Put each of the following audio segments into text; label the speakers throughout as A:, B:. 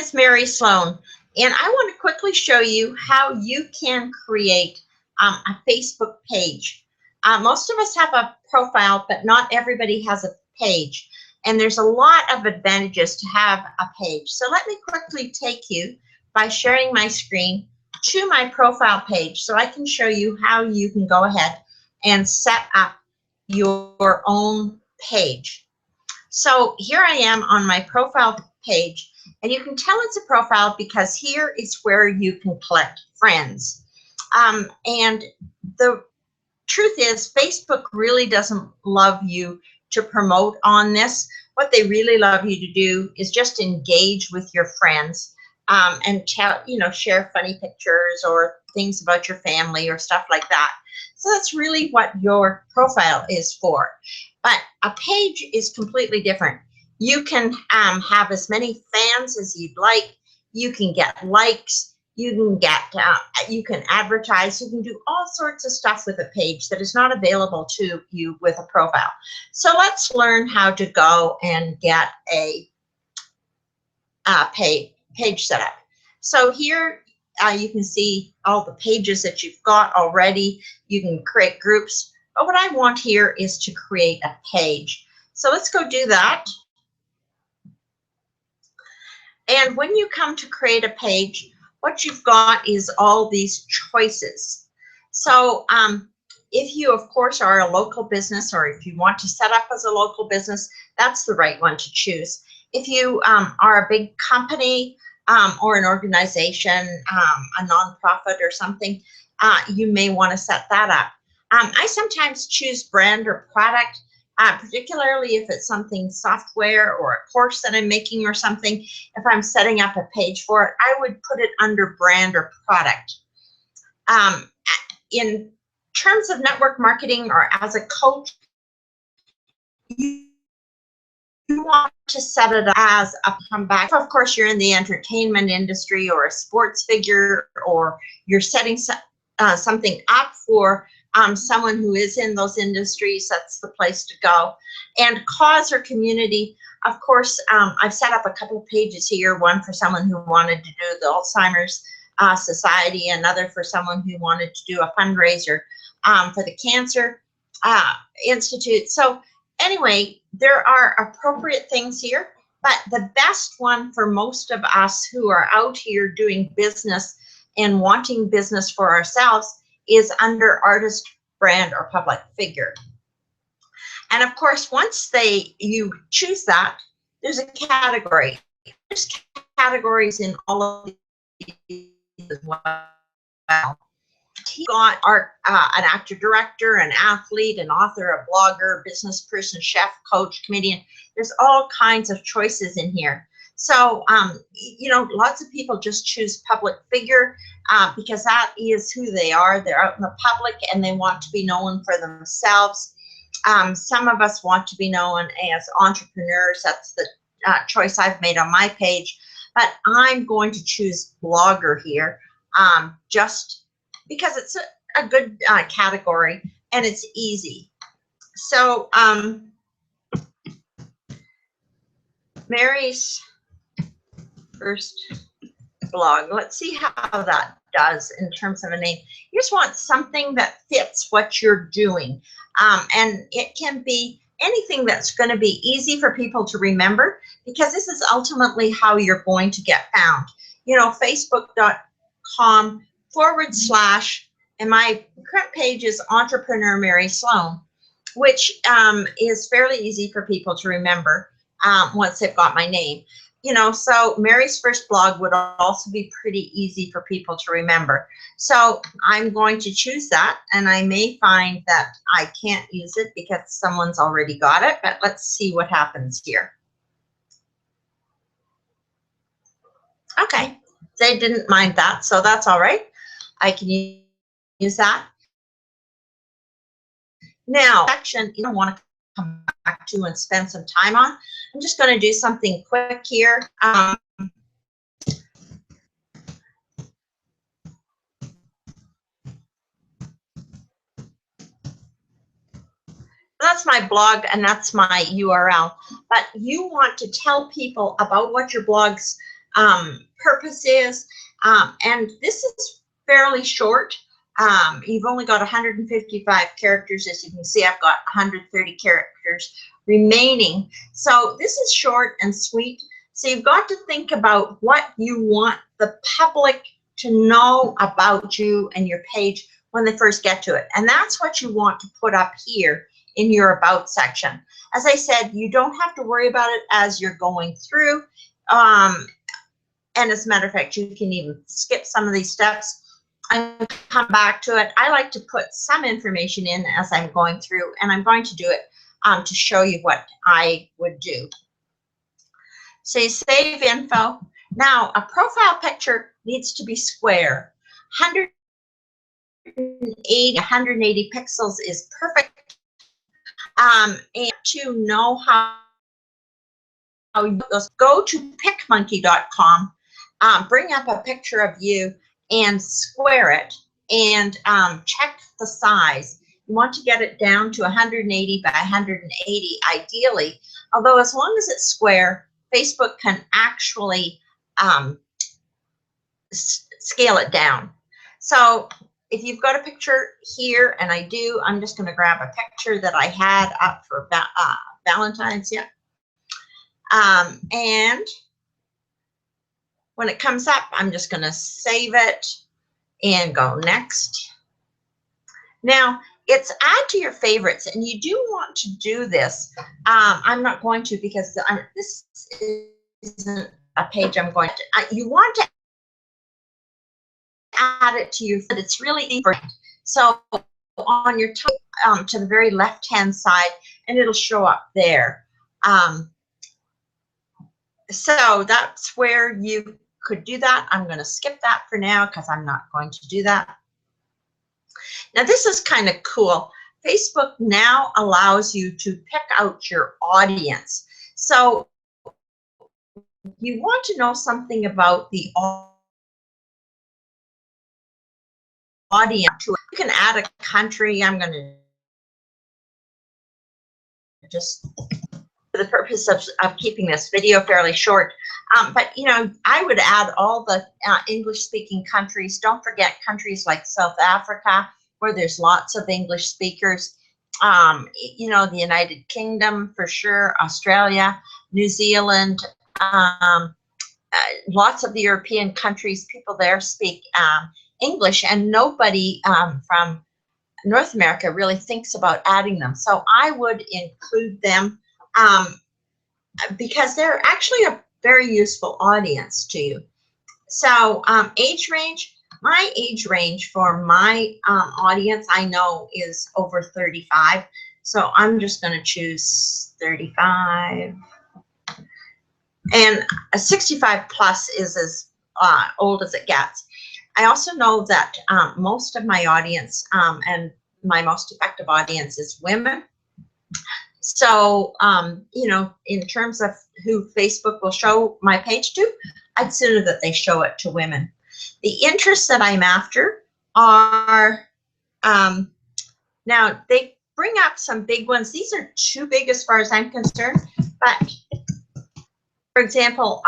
A: is Mary Sloan, and I want to quickly show you how you can create a Facebook page. Most of us have a profile, but not everybody has a page. And there's a lot of advantages to have a page. So let me quickly take you by sharing my screen to my profile page so I can show you how you can go ahead and set up your own page. So here I am on my profile page, and you can tell it's a profile because here is where you can collect friends. And the truth is, Facebook really doesn't love you to promote on this. What they really love you to do is just engage with your friends and tell, share funny pictures or things about your family or stuff like that. So that's really what your profile is for. But a page is completely different. You can have as many fans as you'd like. You can get likes. You can get, you can advertise. You can do all sorts of stuff with a page that is not available to you with a profile. So let's learn how to go and get a page set up. So here you can see all the pages that you've got already. You can create groups. But what I want here is to create a page. So let's go do that. And when you come to create a page, what you've got is all these choices. So if you, of course, are a local business, or if you want to set up as a local business, that's the right one to choose. If you are a big company or an organization, a nonprofit or something, you may want to set that up. I sometimes choose brand or product, particularly if it's something software or a course that I'm making or something. If I'm setting up a page for it, I would put it under brand or product. In terms of network marketing or as a coach, you want to set it as a comeback. Of course, you're in the entertainment industry or a sports figure, or you're setting something up for someone who is in those industries, that's the place to go. And cause or community, of course, I've set up a couple of pages here, one for someone who wanted to do the Alzheimer's Society, another for someone who wanted to do a fundraiser for the Cancer Institute. So anyway, there are appropriate things here, but the best one for most of us who are out here doing business and wanting business for ourselves is under artist, brand, or public figure. And of course, once you choose that, there's a category. There's categories in all of these as well. He got an actor, director, an athlete, an author, a blogger, business person, chef, coach, comedian. There's all kinds of choices in here. So, lots of people just choose public figure because that is who they are. They're out in the public and they want to be known for themselves. Some of us want to be known as entrepreneurs. That's the choice I've made on my page. But I'm going to choose blogger here just because it's a good category and it's easy. So Mary's first blog. Let's see how that does in terms of a name. You just want something that fits what you're doing. And it can be anything that's going to be easy for people to remember, because this is ultimately how you're going to get found. Facebook.com/ and my current page is Entrepreneur Mary Sloan, which is fairly easy for people to remember once they've got my name. So Mary's first blog would also be pretty easy for people to remember. So I'm going to choose that, and I may find that I can't use it because someone's already got it, but let's see what happens here. Okay, they didn't mind that, so that's all right. I can use that. Now, section you don't want to come back to and spend some time on. I'm just going to do something quick here. That's my blog and that's my URL. But you want to tell people about what your blog's purpose is. And this is fairly short. You've only got 155 characters. As you can see, I've got 130 characters remaining. So this is short and sweet. So you've got to think about what you want the public to know about you and your page when they first get to it. And that's what you want to put up here in your About section. As I said, you don't have to worry about it as you're going through. And as a matter of fact, you can even skip some of these steps and come back to it. I like to put some information in as I'm going through, and I'm going to do it to show you what I would do. So you save info. Now, a profile picture needs to be square. 180 pixels is perfect. And to know how you go to picmonkey.com, bring up a picture of you and square it, and check the size. You want to get it down to 180 by 180 ideally, although as long as it's square, Facebook can actually scale it down. So if you've got a picture here, and I do, I'm just going to grab a picture that I had up for Valentine's. Yeah. And when it comes up, I'm just going to save it and go next. Now, it's add to your favorites, and you do want to do this. I'm not going to, because this isn't a page I'm going to. You want to add it to your, but it's really easy. So on your top, to the very left-hand side, and it'll show up there. So that's where you could do that. I'm going to skip that for now because I'm not going to do that. Now, this is kind of cool. Facebook now allows you to pick out your audience. So you want to know something about the audience. You can add a country. I'm going to just, for the purpose of keeping this video fairly short, but you know, I would add all the English-speaking countries. Don't forget countries like South Africa, where there's lots of English speakers. You know, the United Kingdom for sure, Australia, New Zealand, lots of the European countries. People there speak English, and nobody from North America really thinks about adding them. So I would include them because they're actually a very useful audience to you. So age range, my age range for my audience, I know, is over 35. So I'm just going to choose 35. And a 65 plus is as old as it gets. I also know that most of my audience and my most effective audience is women. So, you know, in terms of who Facebook will show my page to, I'd sooner that they show it to women. The interests that I'm after are, now they bring up some big ones. These are too big as far as I'm concerned, but for example,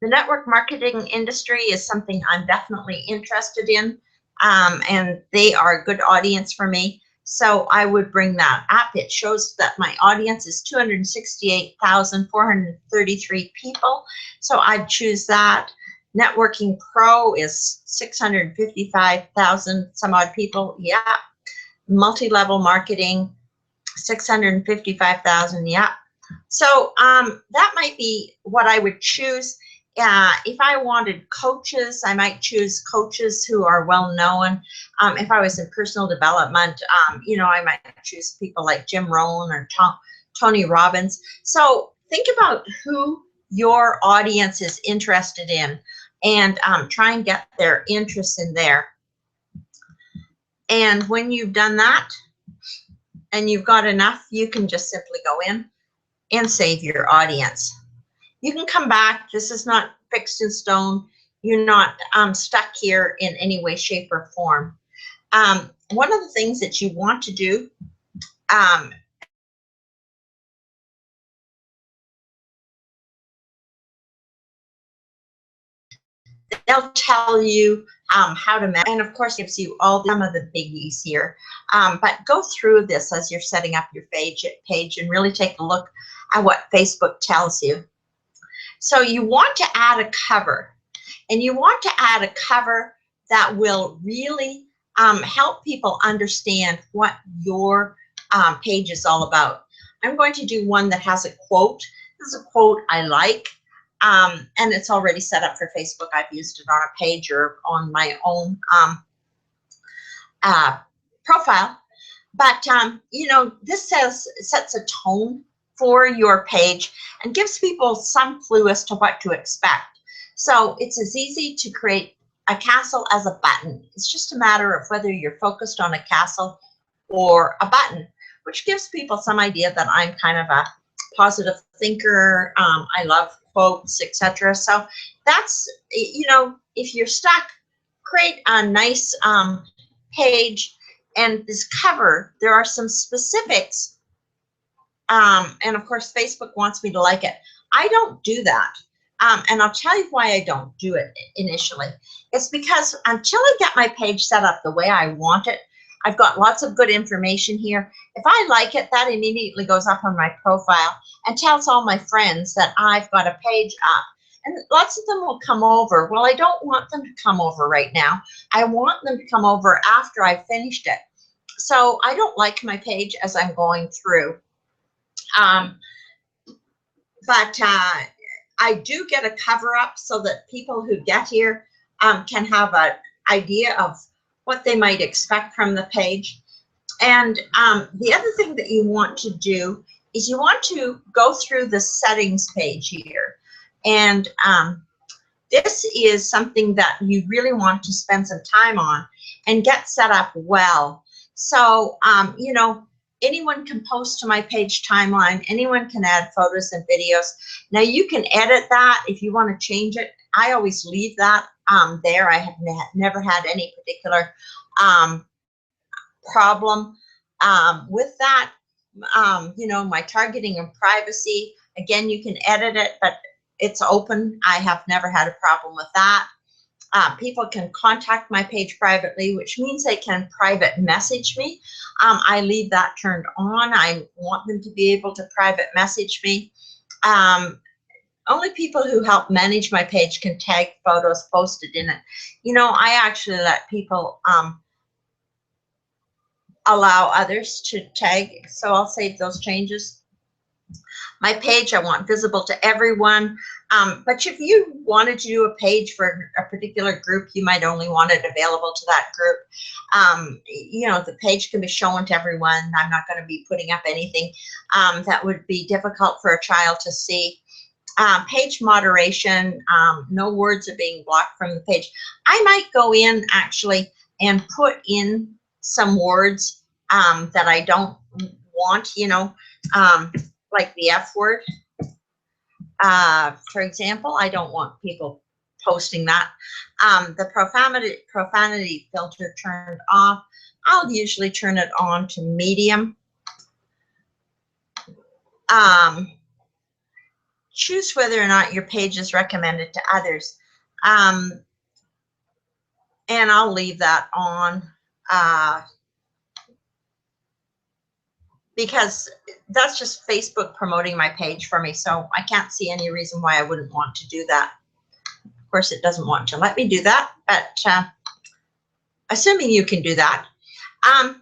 A: the network marketing industry is something I'm definitely interested in, and they are a good audience for me. So I would bring that up. It shows that my audience is 268,433 people. So I'd choose that. Networking Pro is 655,000 some odd people. Yeah. Multi-level marketing, 655,000. Yeah. So that might be what I would choose. If I wanted coaches, I might choose coaches who are well known. If I was in personal development, you know, I might choose people like Jim Rohn or Tony Robbins. So think about who your audience is interested in, and try and get their interest in there. And when you've done that and you've got enough, you can just simply go in and save your audience. You can come back. This is not fixed in stone. You're not stuck here in any way, shape, or form. One of the things that you want to do They'll tell you how to manage, and of course gives you some of the biggies here. But go through this as you're setting up your page and really take a look at what Facebook tells you. So you want to add a cover, and you want to add a cover that will really help people understand what your page is all about. I'm going to do one that has a quote. This is a quote I like, and it's already set up for Facebook. I've used it on a page or on my own profile. But, you know, this sets a tone for your page and gives people some clue as to what to expect. So it's as easy to create a castle as a button. It's just a matter of whether you're focused on a castle or a button, which gives people some idea that I'm kind of a positive thinker. I love quotes, etc. So that's, you know, if you're stuck, create a nice page. And this cover, there are some specifics. And of course, Facebook wants me to like it. I don't do that. And I'll tell you why I don't do it initially. It's because until I get my page set up the way I want it, I've got lots of good information here. If I like it, that immediately goes up on my profile and tells all my friends that I've got a page up. And lots of them will come over. Well, I don't want them to come over right now. I want them to come over after I've finished it. So I don't like my page as I'm going through. But I do get a cover up so that people who get here can have an idea of what they might expect from the page. And the other thing that you want to do is you want to go through the settings page here. And this is something that you really want to spend some time on and get set up well. So, you know, anyone can post to my page timeline. Anyone can add photos and videos. Now, you can edit that if you want to change it. I always leave that there. I have never had any particular problem with that. You know, my targeting and privacy, again, you can edit it, but it's open. I have never had a problem with that. People can contact my page privately, which means they can private message me. I leave that turned on. I want them to be able to private message me. Only people who help manage my page can tag photos posted in it. You know, I actually let people allow others to tag, so I'll save those changes. My page I want visible to everyone, but if you wanted to do a page for a particular group, you might only want it available to that group. You know, the page can be shown to everyone. I'm not going to be putting up anything that would be difficult for a child to see. Page moderation, no words are being blocked from the page. I might go in actually and put in some words that I don't want, you know, like the F word, for example. I don't want people posting that. The profanity filter turned off. I'll usually turn it on to medium. Choose whether or not your page is recommended to others. And I'll leave that on because that's just Facebook promoting my page for me. So I can't see any reason why I wouldn't want to do that. Of course, it doesn't want to let me do that, but assuming you can do that. And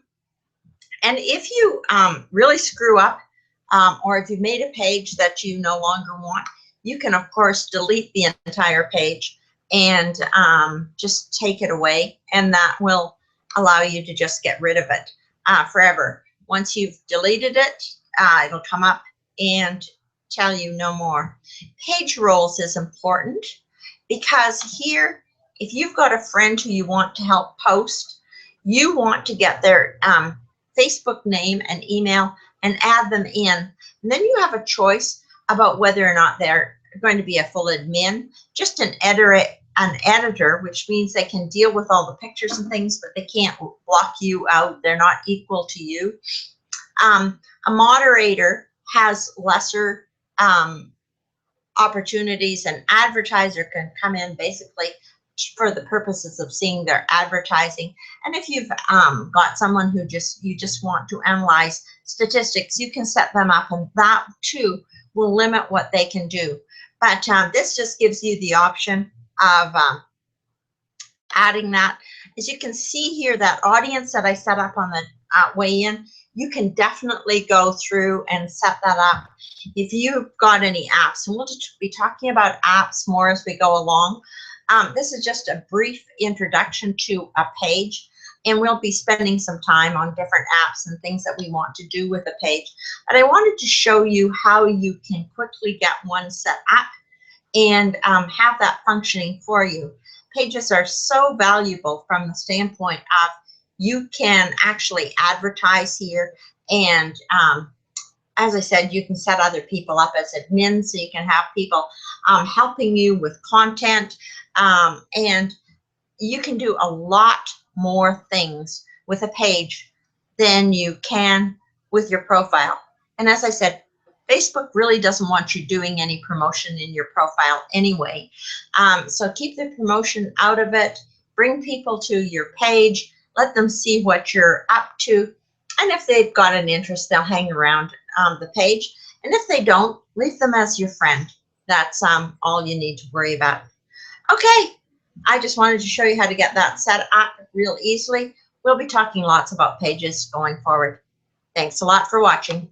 A: if you really screw up, or if you've made a page that you no longer want, you can, of course, delete the entire page and just take it away. And that will allow you to just get rid of it forever. Once you've deleted it, it'll come up and tell you no more. Page roles is important because here, if you've got a friend who you want to help post, you want to get their Facebook name and email and add them in. And then you have a choice about whether or not they're going to be a full admin, just an editor, which means they can deal with all the pictures and things, but they can't block you out. They're not equal to you. A moderator has lesser opportunities. An advertiser can come in basically for the purposes of seeing their advertising. And if you've got someone who you just want to analyze statistics, you can set them up, and that too will limit what they can do. But this just gives you the option of adding that. As you can see here, that audience that I set up on the way in, you can definitely go through and set that up. If you've got any apps, and we'll just be talking about apps more as we go along. This is just a brief introduction to a page, and we'll be spending some time on different apps and things that we want to do with a page. But I wanted to show you how you can quickly get one set up and have that functioning for you. Pages are so valuable from the standpoint of you can actually advertise here, and as I said, you can set other people up as admins, so you can have people helping you with content, and you can do a lot more things with a page than you can with your profile. And as I said, Facebook really doesn't want you doing any promotion in your profile anyway. So keep the promotion out of it. Bring people to your page. Let them see what you're up to. And if they've got an interest, they'll hang around the page. And if they don't, leave them as your friend. That's all you need to worry about. Okay, I just wanted to show you how to get that set up real easily. We'll be talking lots about pages going forward. Thanks a lot for watching.